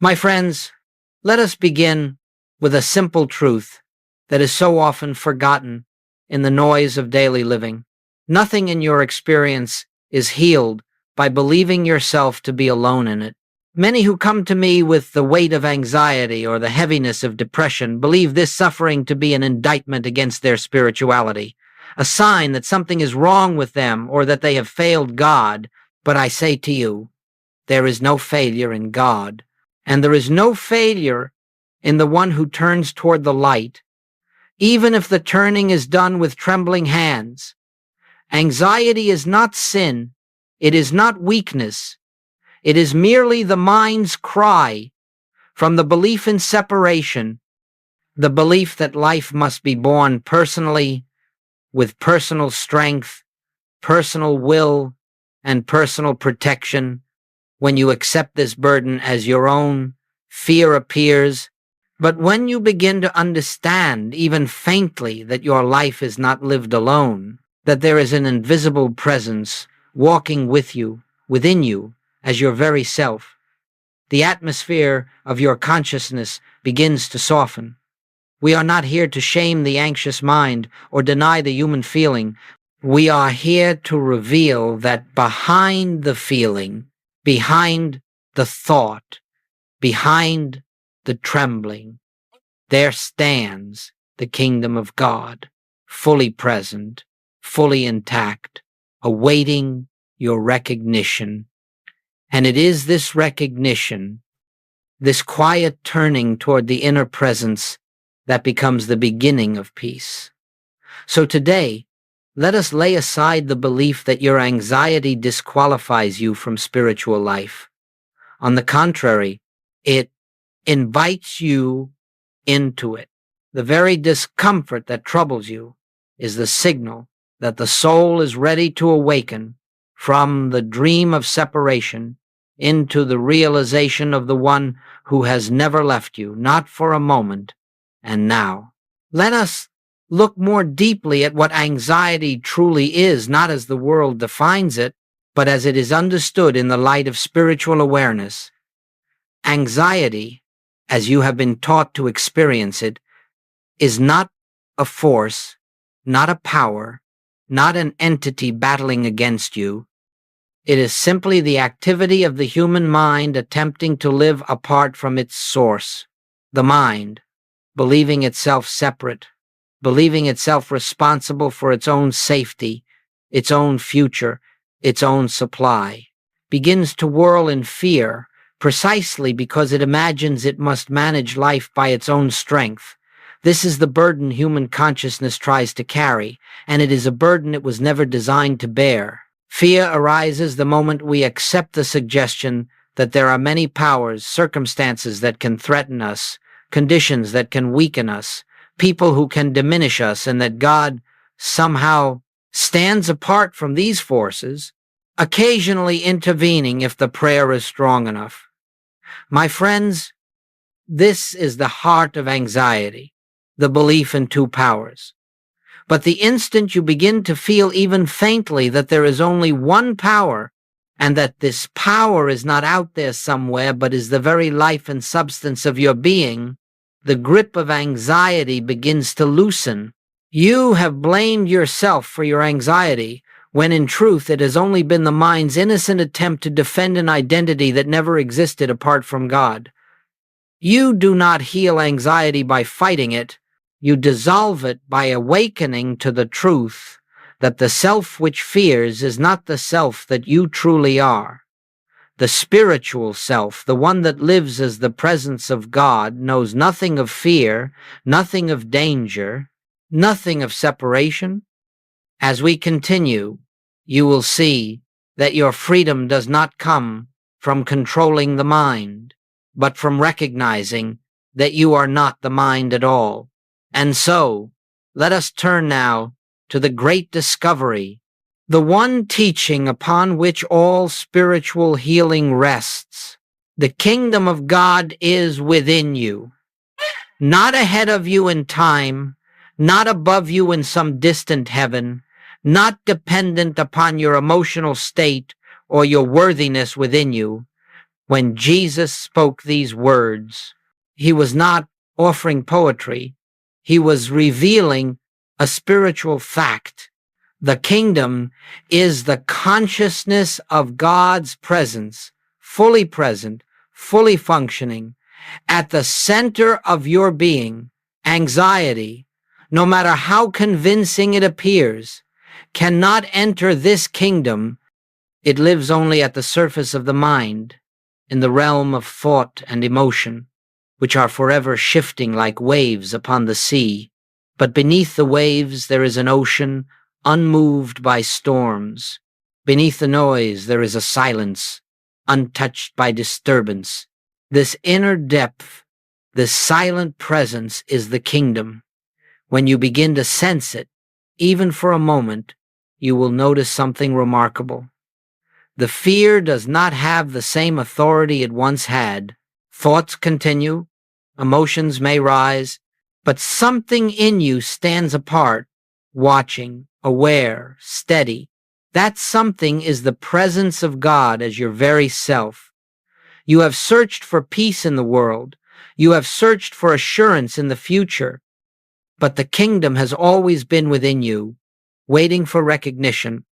My friends, let us begin with a simple truth that is so often forgotten in the noise of daily living. Nothing in your experience is healed by believing yourself to be alone in it. Many who come to me with the weight of anxiety or the heaviness of depression believe this suffering to be an indictment against their spirituality, a sign that something is wrong with them or that they have failed God. But I say to you, there is no failure in God, and there is no failure in the one who turns toward the light, even if the turning is done with trembling hands. Anxiety is not sin. It is not weakness. It is merely the mind's cry from the belief in separation, the belief that life must be borne personally, with personal strength, personal will, and personal protection. When you accept this burden as your own, fear appears. But when you begin to understand, even faintly, that your life is not lived alone, that there is an invisible presence walking with you, within you, as your very self, the atmosphere of your consciousness begins to soften. We are not here to shame the anxious mind or deny the human feeling. We are here to reveal that behind the feeling, behind the thought, behind the trembling, there stands the kingdom of God, fully present, fully intact, awaiting your recognition. And it is this recognition, this quiet turning toward the inner presence, that becomes the beginning of peace. So today, let us lay aside the belief that your anxiety disqualifies you from spiritual life. On the contrary, it invites you into it. The very discomfort that troubles you is the signal that the soul is ready to awaken from the dream of separation into the realization of the one who has never left you, not for a moment, and now. Let us look more deeply at what anxiety truly is, not as the world defines it, but as it is understood in the light of spiritual awareness. Anxiety, as you have been taught to experience it, is not a force, not a power, not an entity battling against you. It is simply the activity of the human mind attempting to live apart from its source, the mind, believing itself separate, believing itself responsible for its own safety, its own future, its own supply, begins to whirl in fear precisely because it imagines it must manage life by its own strength. This is the burden human consciousness tries to carry, and it is a burden it was never designed to bear. Fear arises the moment we accept the suggestion that there are many powers, circumstances that can threaten us, conditions that can weaken us, people who can diminish us, and that God somehow stands apart from these forces, occasionally intervening if the prayer is strong enough. My friends, this is the heart of anxiety, the belief in two powers. But the instant you begin to feel even faintly that there is only one power, and that this power is not out there somewhere but is the very life and substance of your being, the grip of anxiety begins to loosen. You have blamed yourself for your anxiety, when in truth it has only been the mind's innocent attempt to defend an identity that never existed apart from God. You do not heal anxiety by fighting it. You dissolve it by awakening to the truth that the self which fears is not the self that you truly are. The spiritual self, the one that lives as the presence of God, knows nothing of fear, nothing of danger, nothing of separation. As we continue, you will see that your freedom does not come from controlling the mind, but from recognizing that you are not the mind at all. And so, let us turn now to the great discovery, the one teaching upon which all spiritual healing rests. The kingdom of God is within you, not ahead of you in time, not above you in some distant heaven, not dependent upon your emotional state or your worthiness within you. When Jesus spoke these words, he was not offering poetry, he was revealing a spiritual fact. The kingdom is the consciousness of God's presence, fully present, fully functioning, at the center of your being. Anxiety, no matter how convincing it appears, cannot enter this kingdom. It lives only at the surface of the mind, in the realm of thought and emotion, which are forever shifting like waves upon the sea. But beneath the waves there is an ocean unmoved by storms. Beneath the noise there is a silence, untouched by disturbance. This inner depth, this silent presence is the kingdom. When you begin to sense it, even for a moment, you will notice something remarkable. The fear does not have the same authority it once had. Thoughts continue, emotions may rise, but something in you stands apart, watching, aware, steady. That something is the presence of God as your very self. You have searched for peace in the world. You have searched for assurance in the future. But the kingdom has always been within you, waiting for recognition.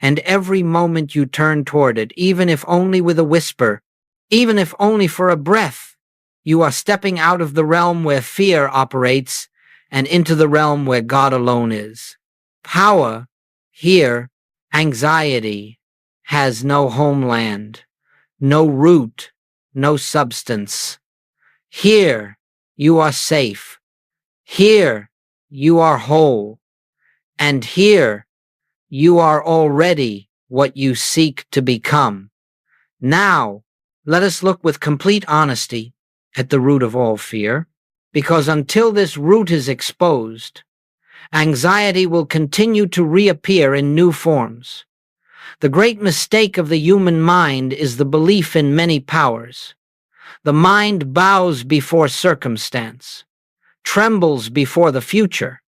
And every moment you turn toward it, even if only with a whisper, even if only for a breath, you are stepping out of the realm where fear operates and into the realm where God alone is. Power, here, anxiety, has no homeland, no root, no substance. Here, you are safe. Here, you are whole. And here, you are already what you seek to become. Now, let us look with complete honesty at the root of all fear, because until this root is exposed, anxiety will continue to reappear in new forms. The great mistake of the human mind is the belief in many powers. The mind bows before circumstance, trembles before the future,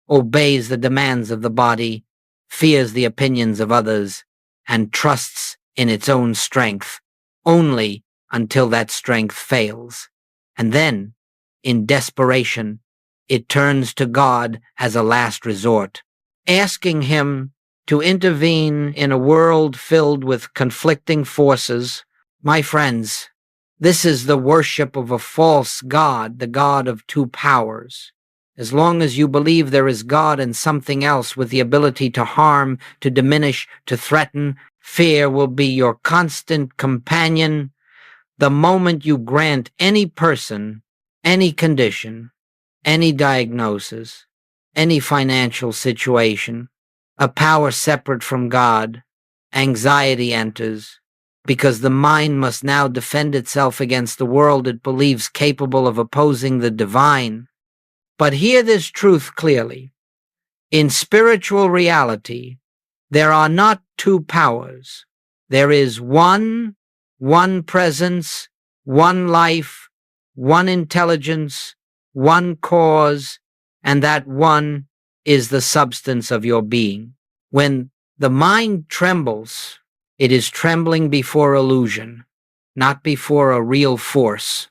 obeys the demands of the body, fears the opinions of others, and trusts in its own strength only until that strength fails. And then, in desperation, it turns to God as a last resort, asking Him to intervene in a world filled with conflicting forces. My friends, this is the worship of a false God, the God of two powers. As long as you believe there is God and something else with the ability to harm, to diminish, to threaten, fear will be your constant companion. The moment you grant any person, any condition, any diagnosis, any financial situation, a power separate from God, anxiety enters, because the mind must now defend itself against the world it believes capable of opposing the divine. But hear this truth clearly. In spiritual reality, there are not two powers. There is one presence, one life, one intelligence, one cause, and that one is the substance of your being. When the mind trembles, it is trembling before illusion, not before a real force.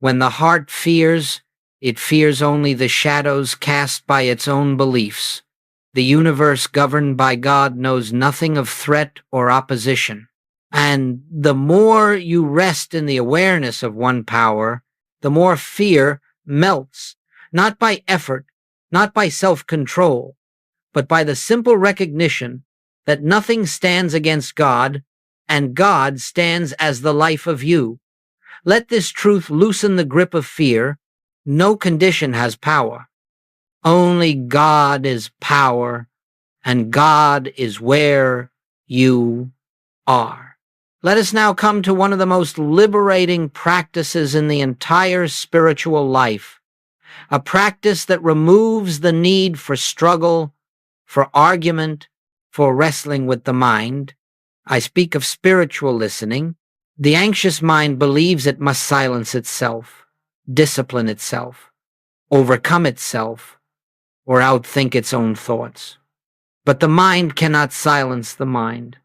When the heart fears, it fears only the shadows cast by its own beliefs. The universe governed by God knows nothing of threat or opposition. And the more you rest in the awareness of one power, the more fear melts, not by effort, not by self-control, but by the simple recognition that nothing stands against God, and God stands as the life of you. Let this truth loosen the grip of fear. No condition has power. Only God is power, and God is where you are. Let us now come to one of the most liberating practices in the entire spiritual life, a practice that removes the need for struggle, for argument, for wrestling with the mind. I speak of spiritual listening. The anxious mind believes it must silence itself, discipline itself, overcome itself, or outthink its own thoughts. But the mind cannot silence the mind.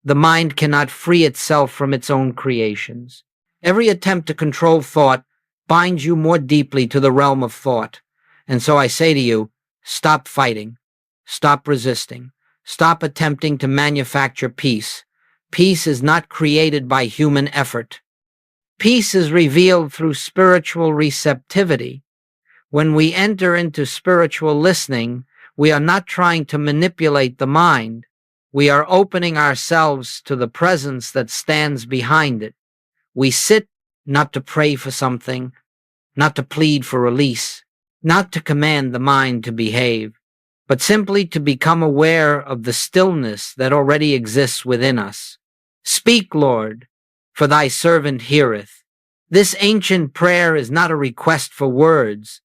The mind cannot free itself from its own creations. Every attempt to control thought binds you more deeply to the realm of thought. And so I say to you, stop fighting, stop resisting, stop attempting to manufacture peace. Peace is not created by human effort. Peace is revealed through spiritual receptivity. When we enter into spiritual listening, we are not trying to manipulate the mind. We are opening ourselves to the presence that stands behind it. We sit not to pray for something, not to plead for release, not to command the mind to behave, but simply to become aware of the stillness that already exists within us. Speak, Lord, for thy servant heareth. This ancient prayer is not a request for words.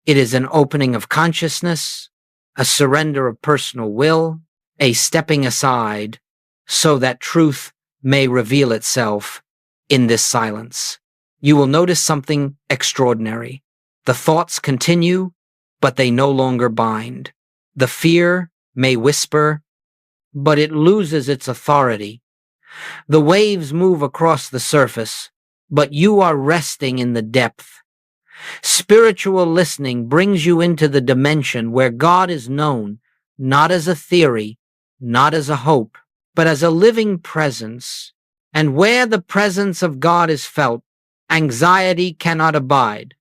It is an opening of consciousness, a surrender of personal will, a stepping aside so that truth may reveal itself in this silence. You will notice something extraordinary. The thoughts continue, but they no longer bind. The fear may whisper, but it loses its authority. The waves move across the surface, but you are resting in the depth. Spiritual listening brings you into the dimension where God is known, not as a theory, not as a hope, but as a living presence. And where the presence of God is felt, anxiety cannot abide.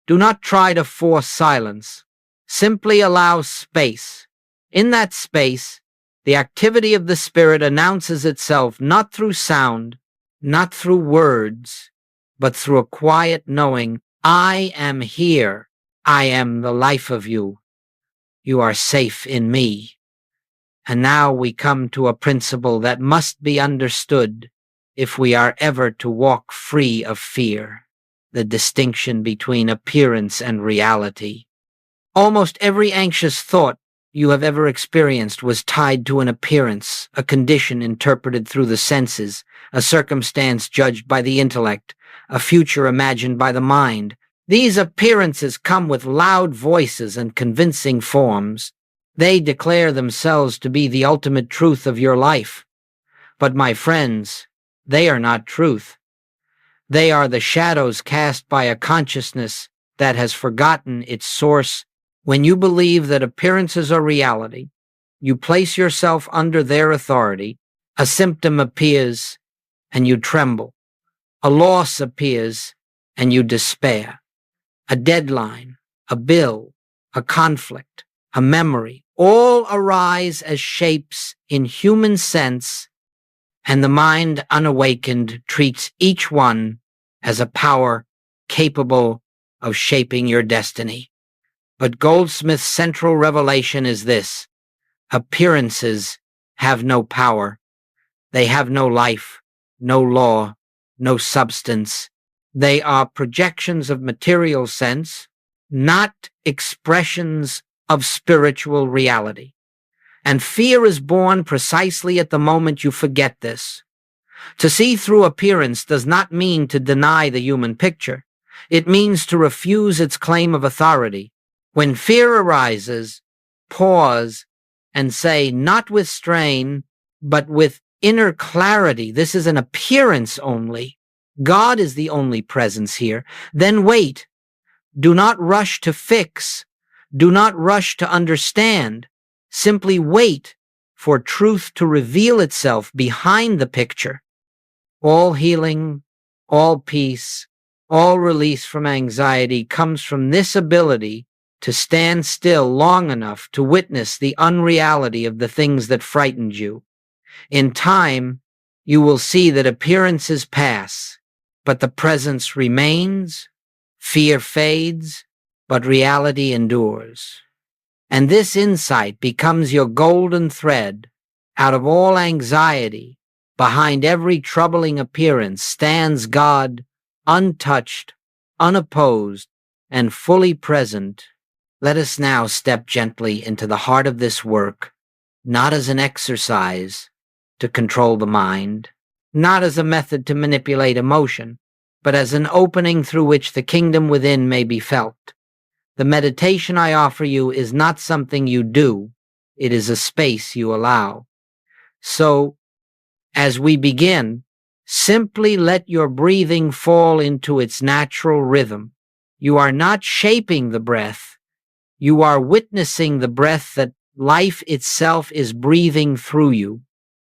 Do not try to force silence. Simply allow space. In that space, the activity of the Spirit announces itself not through sound, not through words, but through a quiet knowing, I am here. I am the life of you. You are safe in me. And now we come to a principle that must be understood if we are ever to walk free of fear, the distinction between appearance and reality. Almost every anxious thought you have ever experienced was tied to an appearance, a condition interpreted through the senses, a circumstance judged by the intellect, a future imagined by the mind. These appearances come with loud voices and convincing forms. They declare themselves to be the ultimate truth of your life. But my friends, they are not truth. They are the shadows cast by a consciousness that has forgotten its source. When you believe that appearances are reality, you place yourself under their authority. A symptom appears and you tremble. A loss appears and you despair. A deadline, a bill, a conflict, a memory, all arise as shapes in human sense, and the mind unawakened treats each one as a power capable of shaping your destiny. But Goldsmith's central revelation is this: appearances have no power. They have no life, no law, no substance. They are projections of material sense, not expressions of spiritual reality. And fear is born precisely at the moment you forget this. To see through appearance does not mean to deny the human picture. It means to refuse its claim of authority. When fear arises, pause and say, not with strain, but with inner clarity, this is an appearance only. God is the only presence here. Then wait. Do not rush to fix. Do not rush to understand. Simply wait for truth to reveal itself behind the picture. All healing, all peace, all release from anxiety comes from this ability to stand still long enough to witness the unreality of the things that frightened you. In time, you will see that appearances pass, but the presence remains, fear fades, but reality endures. And this insight becomes your golden thread. Out of all anxiety, behind every troubling appearance stands God, untouched, unopposed, and fully present. Let us now step gently into the heart of this work, not as an exercise to control the mind, not as a method to manipulate emotion, but as an opening through which the kingdom within may be felt. The meditation I offer you is not something you do, it is a space you allow. So, As we begin, simply let your breathing fall into its natural rhythm. You are not shaping the breath. You are witnessing the breath that life itself is breathing through you.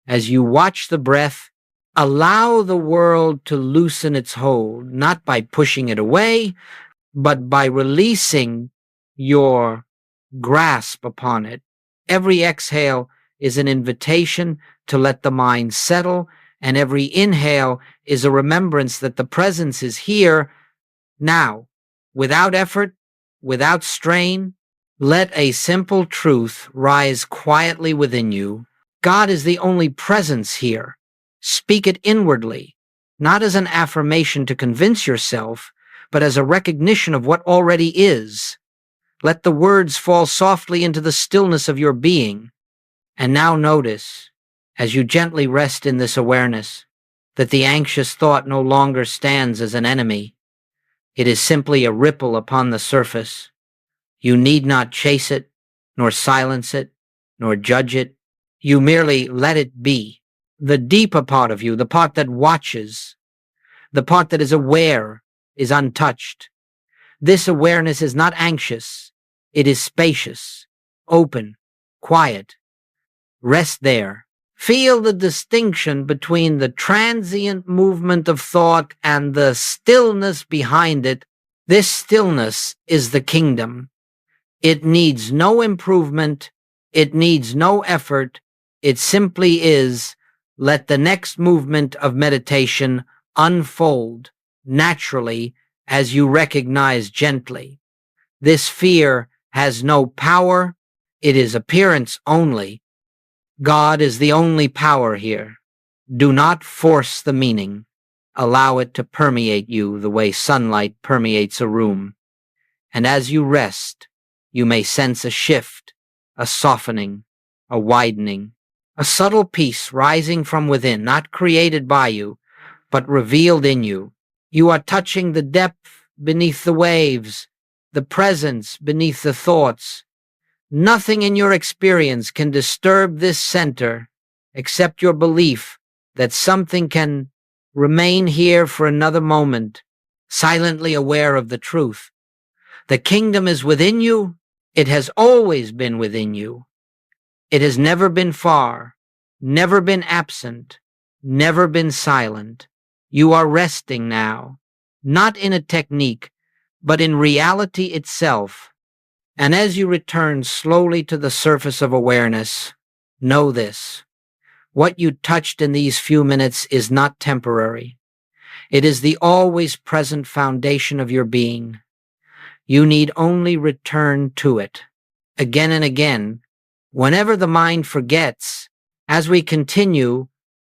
As you watch the breath, allow the world to loosen its hold, not by pushing it away, but by releasing your grasp upon it. Every exhale is an invitation to let the mind settle, and every inhale is a remembrance that the presence is here now, without effort, without strain. Let a simple truth rise quietly within you. God is the only presence here. Speak it inwardly, not as an affirmation to convince yourself, but as a recognition of what already is. Let the words fall softly into the stillness of your being. And now notice, as you gently rest in this awareness, that the anxious thought no longer stands as an enemy. It is simply a ripple upon the surface. You need not chase it, nor silence it, nor judge it. You merely let it be. The deeper part of you, the part that watches, the part that is aware, is untouched. This awareness is not anxious. It is spacious, open, quiet. Rest there. Feel the distinction between the transient movement of thought and the stillness behind it. This stillness is the kingdom. It needs no improvement. It needs no effort. It simply is. Let the next movement of meditation unfold naturally as you recognize gently. This fear has no power. It is appearance only. God is the only power here. Do not force the meaning. Allow it to permeate you the way sunlight permeates a room. And as you rest, you may sense a shift, a softening, a widening, a subtle peace rising from within, not created by you, but revealed in you. You are touching the depth beneath the waves, the presence beneath the thoughts. Nothing in your experience can disturb this center except your belief that something can remain here for another moment, silently aware of the truth. The kingdom is within you. It has always been within you. It has never been far, never been absent, never been silent. You are resting now, not in a technique, but in reality itself. And as you return slowly to the surface of awareness, know this. What you touched in these few minutes is not temporary. It is the always present foundation of your being. You need only return to it. Again and again, whenever the mind forgets, as we continue,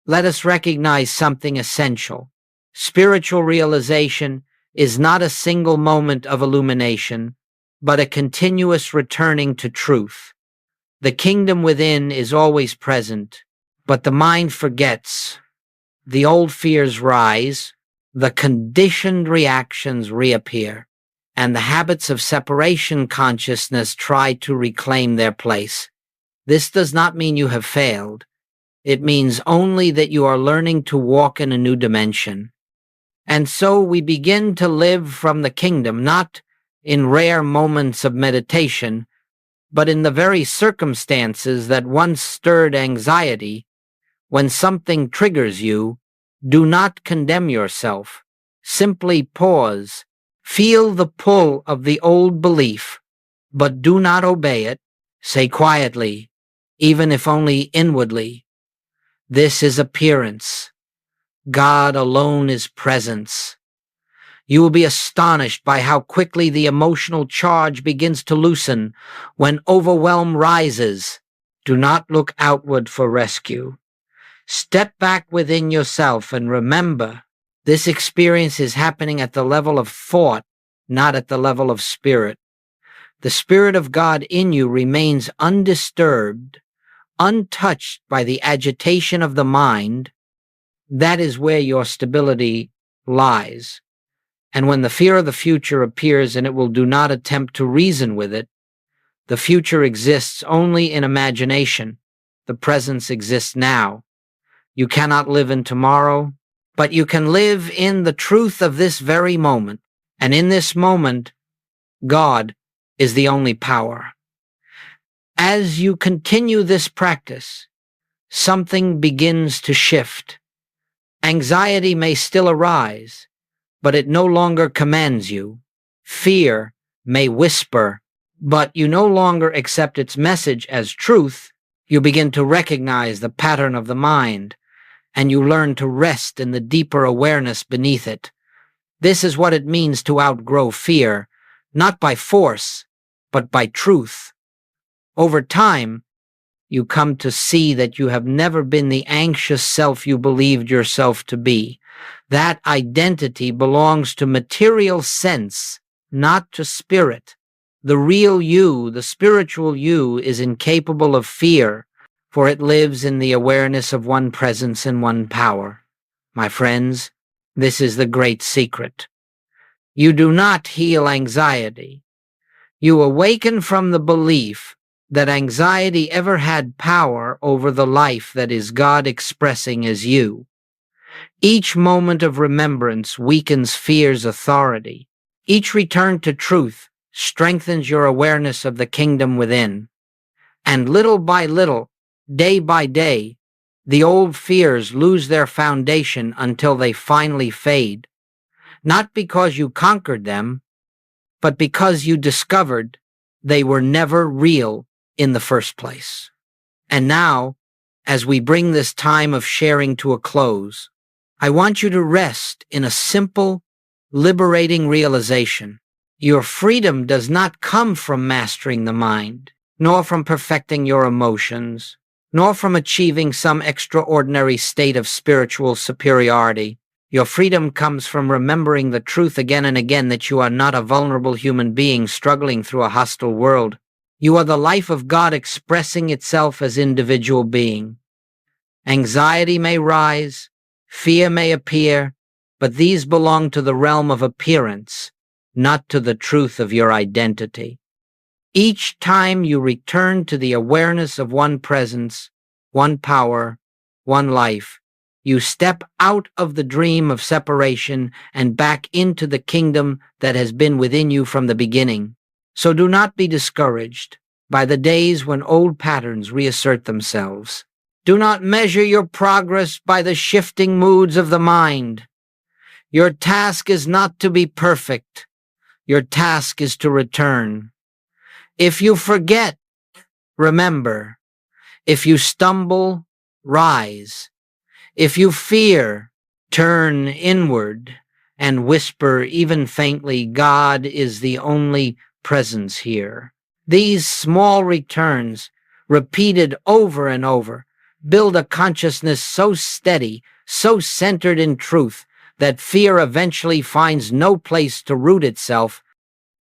let us recognize something essential. Spiritual realization is not a single moment of illumination, but a continuous returning to truth. The kingdom within is always present, but the mind forgets. The old fears rise, the conditioned reactions reappear, and the habits of separation consciousness try to reclaim their place. This does not mean you have failed. It means only that you are learning to walk in a new dimension. And so we begin to live from the kingdom, not in rare moments of meditation, but in the very circumstances that once stirred anxiety. When something triggers you, do not condemn yourself. Simply pause. Feel the pull of the old belief, but do not obey it. Say quietly, even if only inwardly, this is appearance. God alone is presence. You will be astonished by how quickly the emotional charge begins to loosen when overwhelm rises. Do not look outward for rescue. Step back within yourself and remember, this experience is happening at the level of thought, not at the level of spirit. The Spirit of God in you remains undisturbed, untouched by the agitation of the mind. That is where your stability lies. And when the fear of the future appears and it will do not attempt to reason with it, the future exists only in imagination. The presence exists now. You cannot live in tomorrow, but you can live in the truth of this very moment. And in this moment, God is the only power. As you continue this practice, something begins to shift. Anxiety may still arise, but it no longer commands you. Fear may whisper, but you no longer accept its message as truth. You begin to recognize the pattern of the mind, and you learn to rest in the deeper awareness beneath it. This is what it means to outgrow fear, not by force, but by truth. Over time, you come to see that you have never been the anxious self you believed yourself to be. That identity belongs to material sense, not to spirit. The real you, the spiritual you, is incapable of fear, for it lives in the awareness of one presence and one power. My friends, this is the great secret. You do not heal anxiety. You awaken from the belief that anxiety ever had power over the life that is God expressing as you. Each moment of remembrance weakens fear's authority. Each return to truth strengthens your awareness of the kingdom within. And little by little, day by day, the old fears lose their foundation until they finally fade. Not because you conquered them, but because you discovered they were never real in the first place. And now, as we bring this time of sharing to a close, I want you to rest in a simple, liberating realization. Your freedom does not come from mastering the mind, nor from perfecting your emotions, nor from achieving some extraordinary state of spiritual superiority. Your freedom comes from remembering the truth again and again that you are not a vulnerable human being struggling through a hostile world. You are the life of God expressing itself as individual being. Anxiety may rise, fear may appear, but these belong to the realm of appearance, not to the truth of your identity. Each time you return to the awareness of one presence, one power, one life, you step out of the dream of separation and back into the kingdom that has been within you from the beginning. So do not be discouraged by the days when old patterns reassert themselves. Do not measure your progress by the shifting moods of the mind. Your task is not to be perfect. Your task is to return. If you forget, remember. If you stumble, rise. If you fear, turn inward and whisper even faintly, God is the only presence here. These small returns, repeated over and over, build a consciousness so steady, so centered in truth, that fear eventually finds no place to root itself.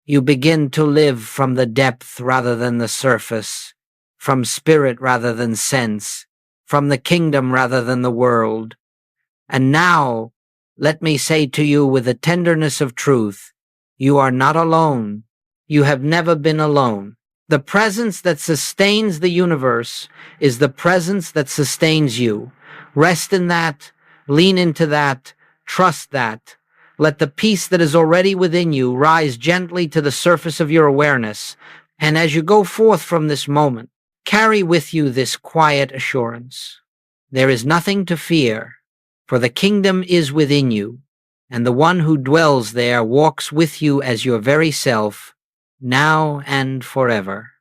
You begin to live from the depth rather than the surface, from spirit rather than sense, from the kingdom rather than the world. And now, let me say to you with the tenderness of truth, you are not alone. You have never been alone. The presence that sustains the universe is the presence that sustains you. Rest in that, lean into that, trust that. Let the peace that is already within you rise gently to the surface of your awareness. And as you go forth from this moment, carry with you this quiet assurance. There is nothing to fear, for the kingdom is within you, and the one who dwells there walks with you as your very self, now and forever.